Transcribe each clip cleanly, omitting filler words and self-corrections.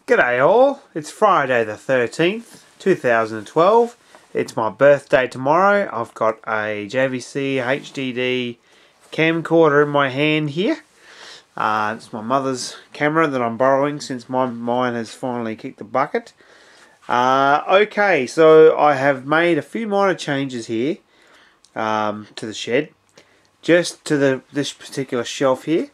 G'day all, it's Friday the 13th, 2012. It's my birthday tomorrow. I've got a JVC HDD camcorder in my hand here. It's my mother's camera that I'm borrowing since mine has finally kicked the bucket. Okay, so I have made a few minor changes here to the shed. Just to this particular shelf here.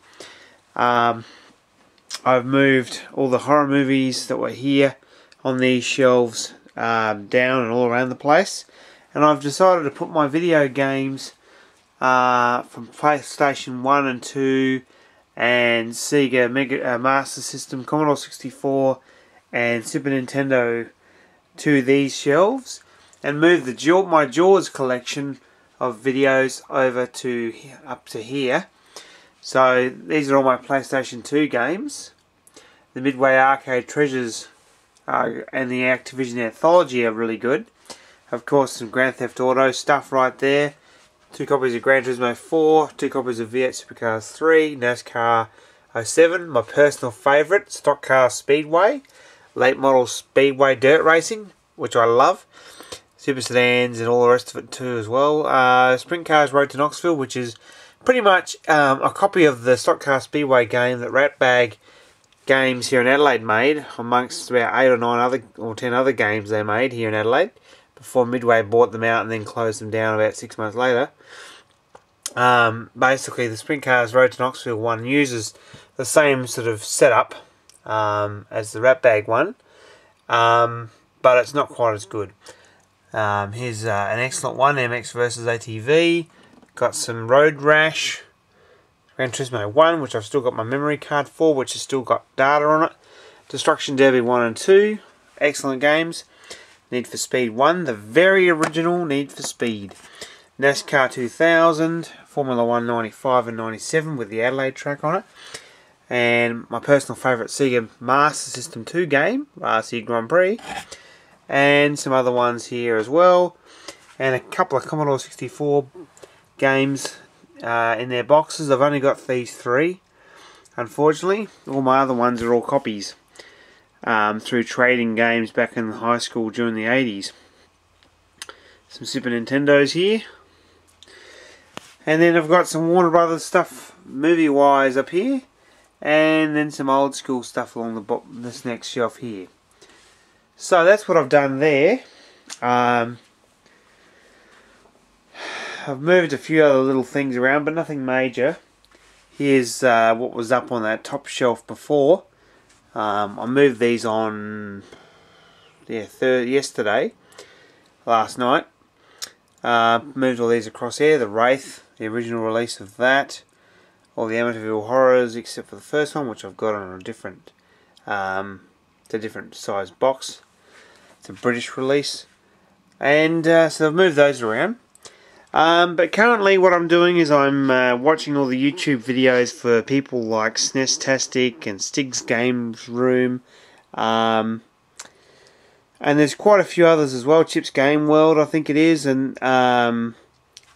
I've moved all the horror movies that were here on these shelves down and all around the place, and I've decided to put my video games from PlayStation 1 and 2 and Sega Master System, Commodore 64 and Super Nintendo to these shelves, and move my Jaws collection of videos over to up to here. So these are all my PlayStation 2 games. The Midway Arcade Treasures and the Activision Anthology are really good. Of course, some Grand Theft Auto stuff right there. 2 copies of Gran Turismo 4, 2 copies of V8 Supercars 3, NASCAR 07, my personal favourite, Stock Car Speedway, late model Speedway Dirt Racing, which I love. Super Sedans and all the rest of it too as well. Sprint Cars Road to Knoxville, which is pretty much a copy of the Stock Car Speedway game that Ratbag Games here in Adelaide made, amongst about 8 or 9 or 10 other games they made here in Adelaide, before Midway bought them out and then closed them down about 6 months later. Basically, the Sprint Cars Road to Knoxville one uses the same sort of setup as the Ratbag one, but it's not quite as good. Here's an excellent one, MX vs ATV. Got some Road Rash, Gran Turismo 1, which I've still got my memory card for, which has still got data on it. Destruction Derby 1 and 2, excellent games. Need for Speed 1, the very original Need for Speed. NASCAR 2000, Formula 1 95 and 97 with the Adelaide track on it. And my personal favourite Sega Master System 2 game, RC Grand Prix. And some other ones here as well. And a couple of Commodore 64 games in their boxes. I've only got these 3, unfortunately. All my other ones are all copies through trading games back in high school during the 80s. Some Super Nintendos here, and then I've got some Warner Brothers stuff movie wise up here, and then some old school stuff along this next shelf here. So that's what I've done there. I've moved a few other little things around, but nothing major. Here's what was up on that top shelf before. I moved these on yesterday, last night. Moved all these across here. The Wraith, the original release of that. All the Amityville Horrors except for the first one, which I've got on a different, size box. It's a British release. And so I've moved those around. But currently what I'm doing is I'm watching all the YouTube videos for people like SNEStastic and Stig's Games Room, and there's quite a few others as well, Chip's Game World I think it is, and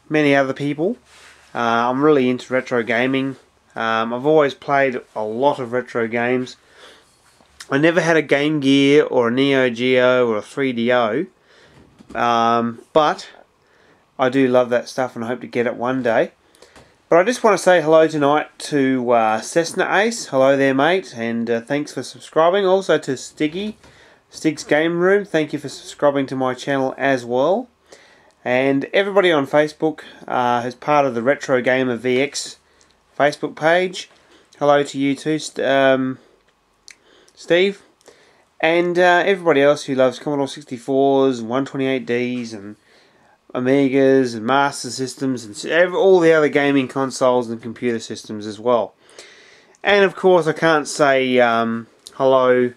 many other people. I'm really into retro gaming. I've always played a lot of retro games. I never had a Game Gear or a Neo Geo or a 3DO, but I do love that stuff and I hope to get it one day. But I just want to say hello tonight to Cessna Ace. Hello there, mate, and thanks for subscribing. Also to Stig's Game Room. Thank you for subscribing to my channel as well. And everybody on Facebook who's part of the Retro Gamer VX Facebook page. Hello to you too, Steve. And everybody else who loves Commodore 64s, 128Ds, and Amigas and Master Systems and all the other gaming consoles and computer systems as well. And of course I can't say hello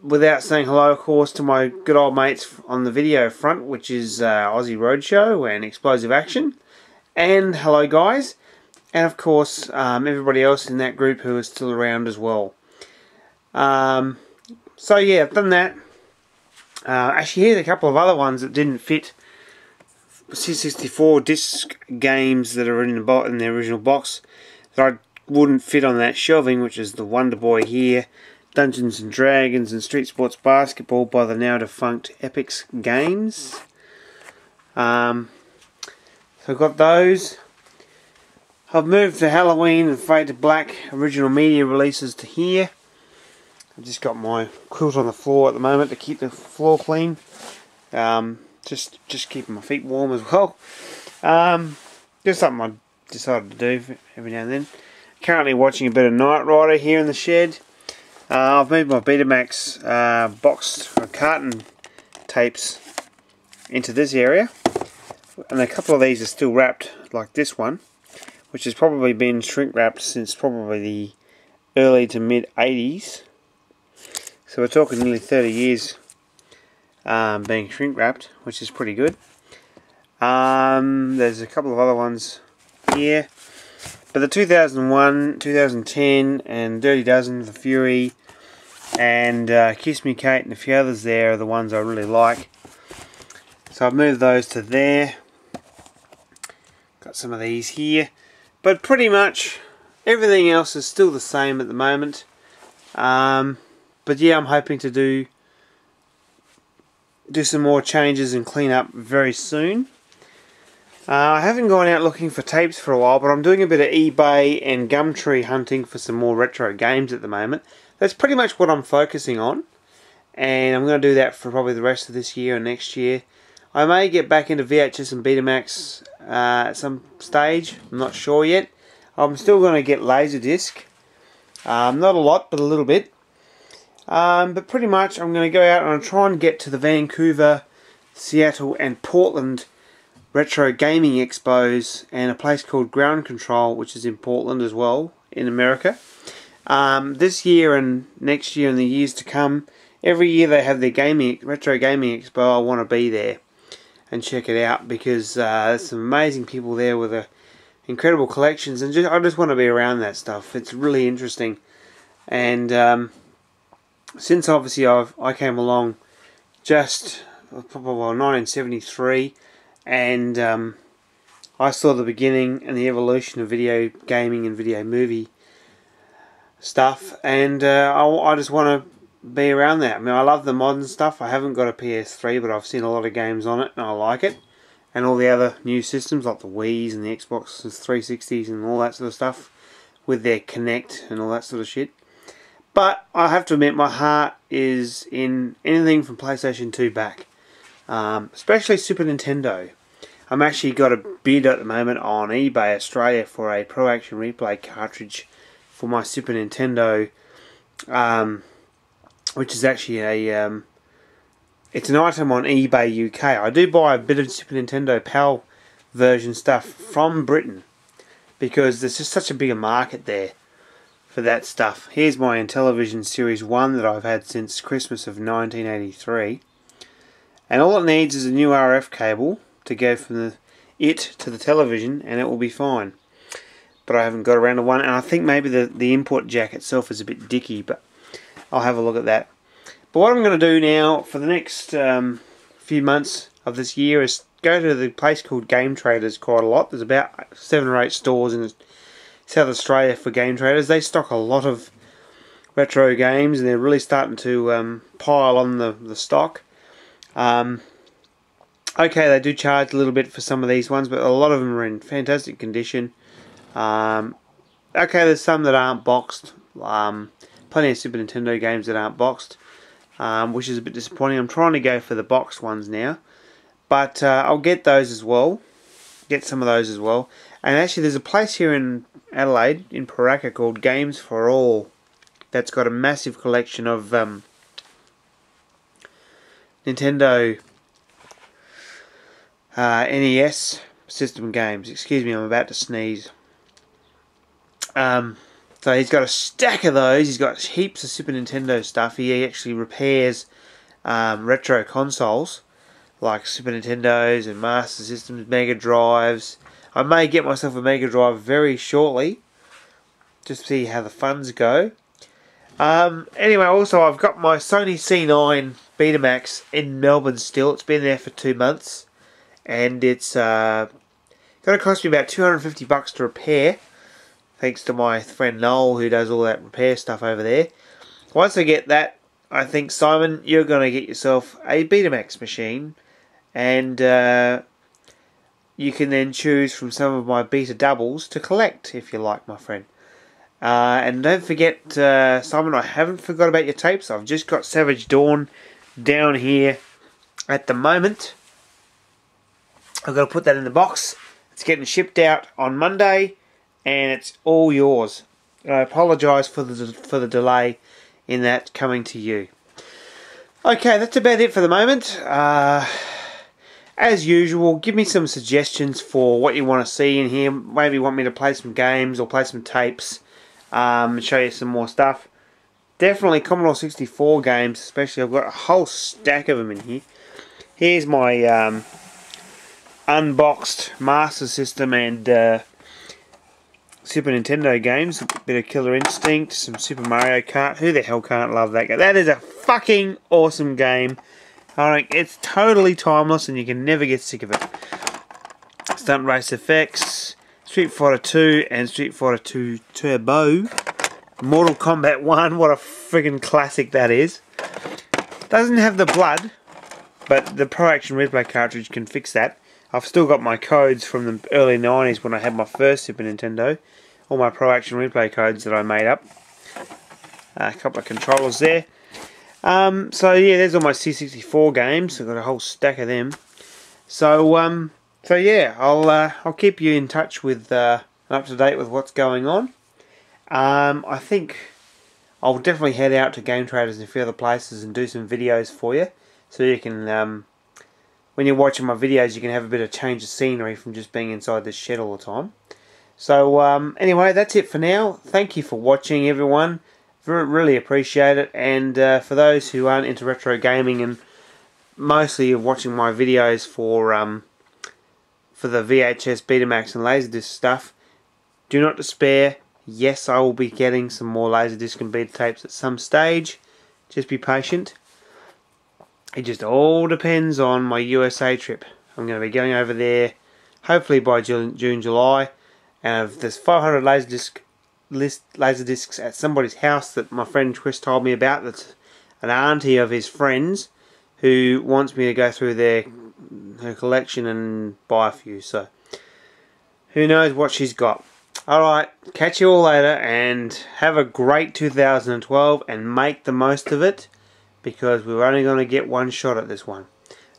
without saying hello, of course, to my good old mates on the video front, which is Aussie Roadshow and Explosive Action. And hello guys. And of course everybody else in that group who is still around as well. So yeah, I've done that. Actually here's a couple of other ones that didn't fit C64 disc games that are in the original box that I wouldn't fit on that shelving, which is the Wonder Boy here, Dungeons and Dragons and Street Sports Basketball by the now defunct Epix Games. So I've got those. I've moved the Halloween and Fade to Black original media releases to here. I've just got my quilt on the floor at the moment to keep the floor clean. Just keeping my feet warm as well. Just something I decided to do every now and then. Currently watching a bit of Knight Rider here in the shed. I've moved my Betamax boxed carton tapes into this area, and a couple of these are still wrapped like this one, which has probably been shrink wrapped since probably the early to mid 80s. So we're talking nearly 30 years being shrink wrapped, which is pretty good. There's a couple of other ones here, but the 2001, 2010 and Dirty Dozen, The Fury and Kiss Me Kate and a few others there are the ones I really like. So I've moved those to there. Got some of these here, but pretty much everything else is still the same at the moment. But yeah, I'm hoping to do some more changes and clean up very soon. I haven't gone out looking for tapes for a while, but I'm doing a bit of eBay and Gumtree hunting for some more retro games at the moment. That's pretty much what I'm focusing on, and I'm going to do that for probably the rest of this year and next year. I may get back into VHS and Betamax at some stage. I'm not sure yet. I'm still going to get Laserdisc. Not a lot, but a little bit. But pretty much I'm going to go out and try and get to the Vancouver, Seattle and Portland retro gaming expos, and a place called Ground Control, which is in Portland as well, in America. This year and next year and the years to come, every year they have their retro gaming expo. I want to be there and check it out, because there's some amazing people there with incredible collections, and I just want to be around that stuff. It's really interesting. And since obviously I came along just probably 1973, and I saw the beginning and the evolution of video gaming and video movie stuff, and I just want to be around that. I mean, I love the modern stuff. I haven't got a PS3, but I've seen a lot of games on it and I like it, and all the other new systems like the Wii's and the Xbox 360s and all that sort of stuff with their Kinect and all that sort of shit. But I have to admit, my heart is in anything from PlayStation 2 back, especially Super Nintendo. I'm actually got a bid at the moment on eBay Australia for a Pro Action Replay cartridge for my Super Nintendo, which is actually it's an item on eBay UK. I do buy a bit of Super Nintendo PAL version stuff from Britain, because there's just such a bigger market there for that stuff. Here's my Intellivision Series 1 that I've had since Christmas of 1983, and all it needs is a new RF cable to go from it to the television, and it will be fine. But I haven't got around to one, and I think maybe the input jack itself is a bit dicky, but I'll have a look at that. But what I'm going to do now for the next few months of this year is go to the place called Game Traders quite a lot. There's about 7 or 8 stores in South Australia for Game Traders. They stock a lot of retro games, and they're really starting to pile on the stock. Okay, they do charge a little bit for some of these ones, but a lot of them are in fantastic condition. Okay, there's some that aren't boxed. Plenty of Super Nintendo games that aren't boxed, which is a bit disappointing. I'm trying to go for the boxed ones now, but I'll get those as well. Get some of those as well. And actually, there's a place here in Adelaide, in Paraka, called Games for All, that's got a massive collection of Nintendo NES system games. Excuse me, I'm about to sneeze. So he's got a stack of those. He's got heaps of Super Nintendo stuff. He actually repairs retro consoles like Super Nintendos and Master Systems, Mega Drives. I may get myself a Mega Drive very shortly, just to see how the funds go. Anyway, also I've got my Sony C9 Betamax in Melbourne still. It's been there for 2 months, and it's going to cost me about $250 to repair, thanks to my friend Noel, who does all that repair stuff over there. once I get that, I think, Simon, you're going to get yourself a Betamax machine, and you can then choose from some of my beta doubles to collect, if you like, my friend. And don't forget, Simon, I haven't forgot about your tapes. I've just got Savage Dawn down here at the moment. I've got to put that in the box. It's getting shipped out on Monday, and it's all yours. I apologise for the delay in that coming to you. Okay, that's about it for the moment. As usual, give me some suggestions for what you want to see in here. Maybe you want me to play some games or play some tapes, and show you some more stuff. Definitely Commodore 64 games, especially. I've got a whole stack of them in here. Here's my unboxed Master System and Super Nintendo games. A bit of Killer Instinct, some Super Mario Kart. Who the hell can't love that game? That is a fucking awesome game. Alright, it's totally timeless and you can never get sick of it. Stunt Race FX, Street Fighter 2 and Street Fighter 2 Turbo. Mortal Kombat 1, what a friggin' classic that is. Doesn't have the blood, but the Pro Action Replay cartridge can fix that. I've still got my codes from the early 90s when I had my first Super Nintendo. All my Pro Action Replay codes that I made up. A couple of controllers there. So yeah, there's all my C64 games. I've got a whole stack of them. So yeah, I'll keep you in touch with up to date with what's going on. I think I'll definitely head out to Game Traders and a few other places and do some videos for you, so you can, when you're watching my videos, you can have a bit of change of scenery from just being inside this shed all the time. So anyway, that's it for now. Thank you for watching, everyone. Really appreciate it. And for those who aren't into retro gaming and mostly are watching my videos for the VHS, Betamax and Laserdisc stuff, do not despair. Yes, I will be getting some more Laserdisc and beta tapes at some stage. Just be patient. It just all depends on my USA trip. I'm going to be going over there hopefully by June, July. And there's 500 Laserdiscs at somebody's house that my friend Chris told me about. That's an auntie of his friends who wants me to go through her collection and buy a few. So who knows what she's got. Alright, catch you all later and have a great 2012 and make the most of it, because we're only going to get one shot at this one.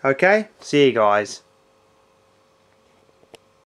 Okay, see you guys.